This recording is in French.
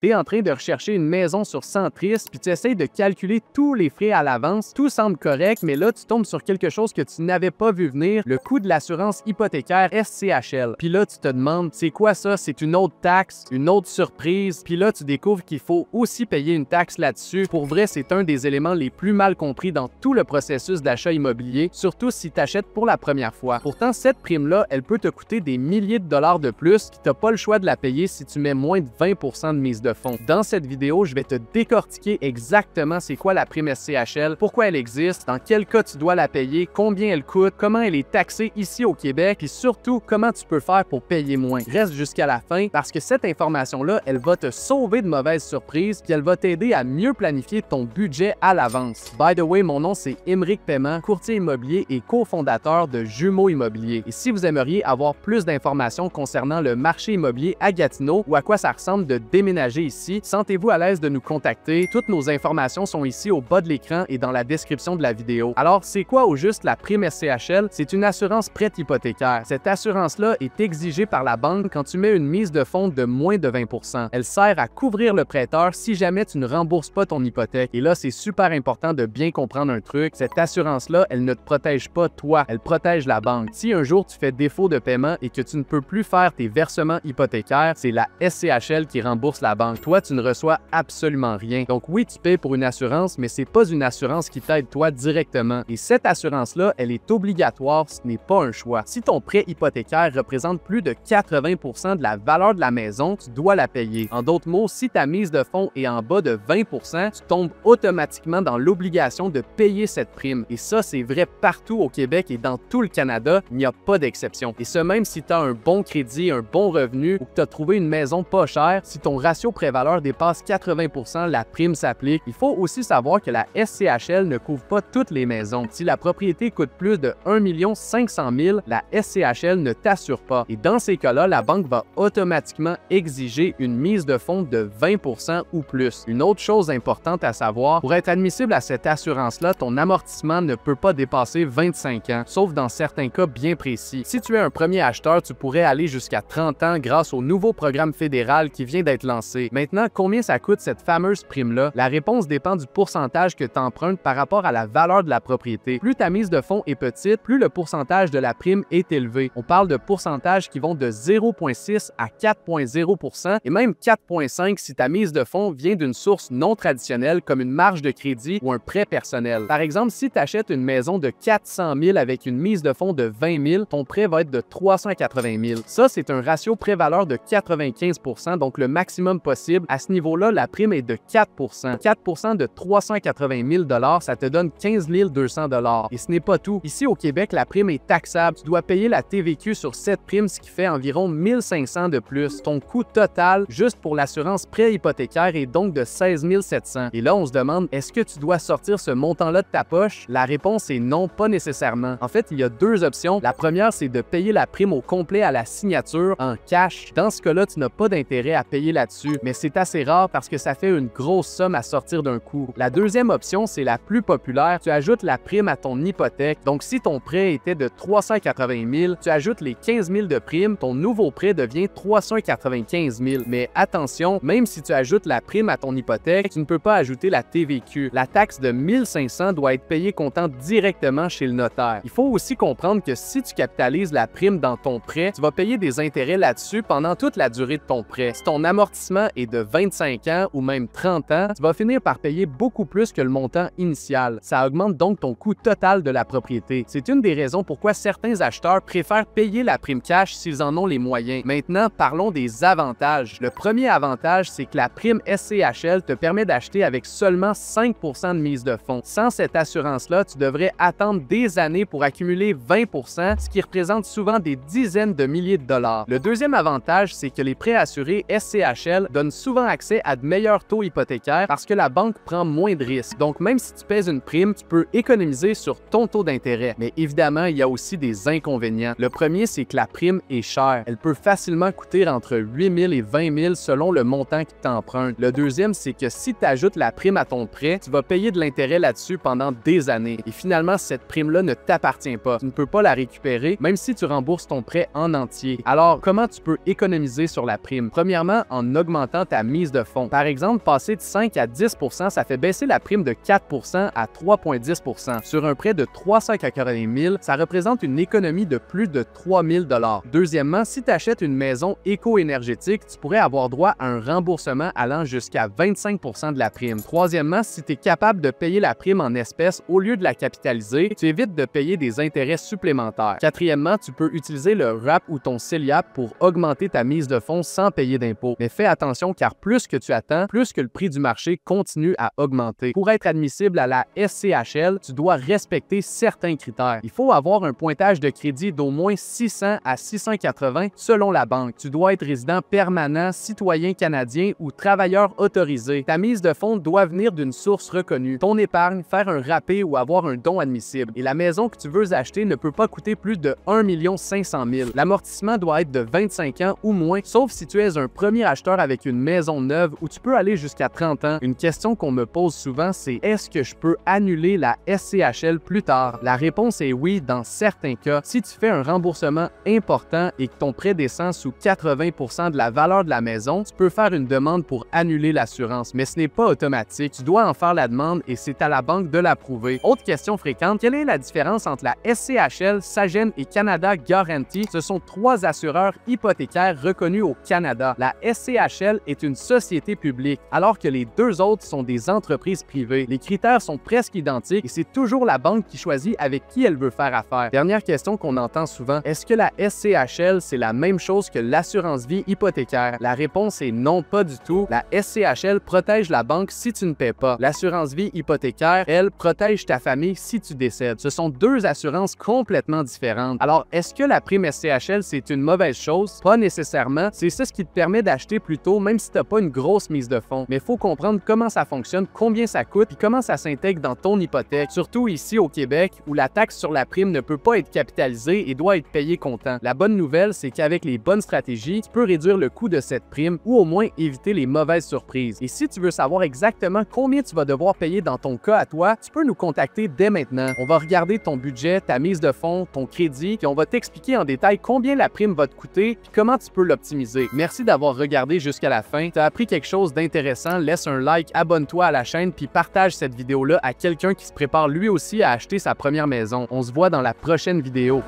Tu es en train de rechercher une maison sur Centris, puis tu essaies de calculer tous les frais à l'avance. Tout semble correct, mais là, tu tombes sur quelque chose que tu n'avais pas vu venir, le coût de l'assurance hypothécaire SCHL. Puis là, tu te demandes, c'est quoi ça? C'est une autre taxe, une autre surprise. Puis là, tu découvres qu'il faut aussi payer une taxe là-dessus. Pour vrai, c'est un des éléments les plus mal compris dans tout le processus d'achat immobilier, surtout si tu achètes pour la première fois. Pourtant, cette prime-là, elle peut te coûter des milliers de dollars de plus, puis tu n'as pas le choix de la payer si tu mets moins de 20% de mise de fonds. Dans cette vidéo, je vais te décortiquer exactement c'est quoi la prime SCHL, pourquoi elle existe, dans quel cas tu dois la payer, combien elle coûte, comment elle est taxée ici au Québec, et surtout comment tu peux faire pour payer moins. Reste jusqu'à la fin parce que cette information-là, elle va te sauver de mauvaises surprises, puis elle va t'aider à mieux planifier ton budget à l'avance. By the way, mon nom c'est Émeric Paiement, courtier immobilier et cofondateur de Jumeaux Immobilier. Et si vous aimeriez avoir plus d'informations concernant le marché immobilier à Gatineau ou à quoi ça ressemble de déménager ici, sentez-vous à l'aise de nous contacter. Toutes nos informations sont ici au bas de l'écran et dans la description de la vidéo. Alors, c'est quoi au juste la prime SCHL? C'est une assurance prête hypothécaire. Cette assurance-là est exigée par la banque quand tu mets une mise de fonds de moins de 20%. Elle sert à couvrir le prêteur si jamais tu ne rembourses pas ton hypothèque. Et là, c'est super important de bien comprendre un truc. Cette assurance-là, elle ne te protège pas toi, elle protège la banque. Si un jour tu fais défaut de paiement et que tu ne peux plus faire tes versements hypothécaires, c'est la SCHL qui rembourse la banque. Toi, tu ne reçois absolument rien. Donc oui, tu payes pour une assurance, mais c'est pas une assurance qui t'aide toi directement. Et cette assurance-là, elle est obligatoire, ce n'est pas un choix. Si ton prêt hypothécaire représente plus de 80% de la valeur de la maison, tu dois la payer. En d'autres mots, si ta mise de fonds est en bas de 20%, tu tombes automatiquement dans l'obligation de payer cette prime. Et ça, c'est vrai partout au Québec et dans tout le Canada, il n'y a pas d'exception. Et ce même si tu as un bon crédit, un bon revenu ou que tu as trouvé une maison pas chère, si ton ratio pré-valeur dépasse 80%, la prime s'applique. Il faut aussi savoir que la SCHL ne couvre pas toutes les maisons. Si la propriété coûte plus de 1 500 000, la SCHL ne t'assure pas. Et dans ces cas-là, la banque va automatiquement exiger une mise de fonds de 20% ou plus. Une autre chose importante à savoir, pour être admissible à cette assurance-là, ton amortissement ne peut pas dépasser 25 ans, sauf dans certains cas bien précis. Si tu es un premier acheteur, tu pourrais aller jusqu'à 30 ans grâce au nouveau programme fédéral qui vient d'être lancé. Maintenant, combien ça coûte cette fameuse prime-là? La réponse dépend du pourcentage que tu empruntes par rapport à la valeur de la propriété. Plus ta mise de fonds est petite, plus le pourcentage de la prime est élevé. On parle de pourcentages qui vont de 0,6 à 4,0% et même 4,5 si ta mise de fonds vient d'une source non traditionnelle comme une marge de crédit ou un prêt personnel. Par exemple, si tu achètes une maison de 400 000 avec une mise de fonds de 20 000, ton prêt va être de 380 000. Ça, c'est un ratio pré-valeur de 95%, donc le maximum possible. À ce niveau-là, la prime est de 4%. 4% de 380 000 $, ça te donne 15 200 $. Et ce n'est pas tout. Ici, au Québec, la prime est taxable. Tu dois payer la TVQ sur cette prime, ce qui fait environ 1 500 de plus. Ton coût total, juste pour l'assurance prêt hypothécaire, est donc de 16 700. Et là, on se demande, est-ce que tu dois sortir ce montant-là de ta poche? La réponse est non, pas nécessairement. En fait, il y a deux options. La première, c'est de payer la prime au complet à la signature en cash. Dans ce cas-là, tu n'as pas d'intérêt à payer là-dessus, mais c'est assez rare parce que ça fait une grosse somme à sortir d'un coup. La deuxième option, c'est la plus populaire. Tu ajoutes la prime à ton hypothèque. Donc, si ton prêt était de 380 000, tu ajoutes les 15 000 de prime, ton nouveau prêt devient 395 000. Mais attention, même si tu ajoutes la prime à ton hypothèque, tu ne peux pas ajouter la TVQ. La taxe de 1 500 doit être payée comptant directement chez le notaire. Il faut aussi comprendre que si tu capitalises la prime dans ton prêt, tu vas payer des intérêts là-dessus pendant toute la durée de ton prêt. Si ton amortissement est de 25 ans ou même 30 ans, tu vas finir par payer beaucoup plus que le montant initial. Ça augmente donc ton coût total de la propriété. C'est une des raisons pourquoi certains acheteurs préfèrent payer la prime cash s'ils en ont les moyens. Maintenant, parlons des avantages. Le premier avantage, c'est que la prime SCHL te permet d'acheter avec seulement 5% de mise de fonds. Sans cette assurance-là, tu devrais attendre des années pour accumuler 20%, ce qui représente souvent des dizaines de milliers de dollars. Le deuxième avantage, c'est que les prêts assurés SCHL donnent souvent accès à de meilleurs taux hypothécaires parce que la banque prend moins de risques. Donc, même si tu paies une prime, tu peux économiser sur ton taux d'intérêt. Mais évidemment, il y a aussi des inconvénients. Le premier, c'est que la prime est chère. Elle peut facilement coûter entre 8 000 et 20 000 selon le montant que tu empruntes. Le deuxième, c'est que si tu ajoutes la prime à ton prêt, tu vas payer de l'intérêt là-dessus pendant des années. Et finalement, cette prime-là ne t'appartient pas. Tu ne peux pas la récupérer, même si tu rembourses ton prêt en entier. Alors, comment tu peux économiser sur la prime? Premièrement, en augmentant augmentant ta mise de fonds. Par exemple, passer de 5 à 10 %, ça fait baisser la prime de 4 % à 3,10 %. Sur un prêt de 380 000, ça représente une économie de plus de 3 000 $. Deuxièmement, si tu achètes une maison éco-énergétique, tu pourrais avoir droit à un remboursement allant jusqu'à 25 % de la prime. Troisièmement, si tu es capable de payer la prime en espèces au lieu de la capitaliser, tu évites de payer des intérêts supplémentaires. Quatrièmement, tu peux utiliser le RAP ou ton CELIAP pour augmenter ta mise de fonds sans payer d'impôts. Mais fais attention car plus que tu attends, plus que le prix du marché continue à augmenter. Pour être admissible à la SCHL, tu dois respecter certains critères. Il faut avoir un pointage de crédit d'au moins 600 à 680 selon la banque. Tu dois être résident permanent, citoyen canadien ou travailleur autorisé. Ta mise de fonds doit venir d'une source reconnue. Ton épargne, faire un râpé ou avoir un don admissible. Et la maison que tu veux acheter ne peut pas coûter plus de 1 500 000. L'amortissement doit être de 25 ans ou moins, sauf si tu es un premier acheteur avec une maison neuve où tu peux aller jusqu'à 30 ans. Une question qu'on me pose souvent, c'est est-ce que je peux annuler la SCHL plus tard? La réponse est oui dans certains cas. Si tu fais un remboursement important et que ton prêt descend sous 80 % de la valeur de la maison, tu peux faire une demande pour annuler l'assurance, mais ce n'est pas automatique. Tu dois en faire la demande et c'est à la banque de l'approuver. Autre question fréquente, quelle est la différence entre la SCHL, Sagen et Canada Guarantee? Ce sont trois assureurs hypothécaires reconnus au Canada. La SCHL est une société publique, alors que les deux autres sont des entreprises privées. Les critères sont presque identiques et c'est toujours la banque qui choisit avec qui elle veut faire affaire. Dernière question qu'on entend souvent, est-ce que la SCHL, c'est la même chose que l'assurance vie hypothécaire? La réponse est non, pas du tout. La SCHL protège la banque si tu ne paies pas. L'assurance vie hypothécaire, elle, protège ta famille si tu décèdes. Ce sont deux assurances complètement différentes. Alors, est-ce que la prime SCHL, c'est une mauvaise chose? Pas nécessairement. C'est ça ce qui te permet d'acheter plus tôt, même si tu n'as pas une grosse mise de fonds. Mais il faut comprendre comment ça fonctionne, combien ça coûte, puis comment ça s'intègre dans ton hypothèque. Surtout ici au Québec, où la taxe sur la prime ne peut pas être capitalisée et doit être payée comptant. La bonne nouvelle, c'est qu'avec les bonnes stratégies, tu peux réduire le coût de cette prime ou au moins éviter les mauvaises surprises. Et si tu veux savoir exactement combien tu vas devoir payer dans ton cas à toi, tu peux nous contacter dès maintenant. On va regarder ton budget, ta mise de fonds, ton crédit, puis on va t'expliquer en détail combien la prime va te coûter puis comment tu peux l'optimiser. Merci d'avoir regardé jusqu'à la fin. Tu as appris quelque chose d'intéressant, laisse un like, abonne-toi à la chaîne puis partage cette vidéo-là à quelqu'un qui se prépare lui aussi à acheter sa première maison. On se voit dans la prochaine vidéo.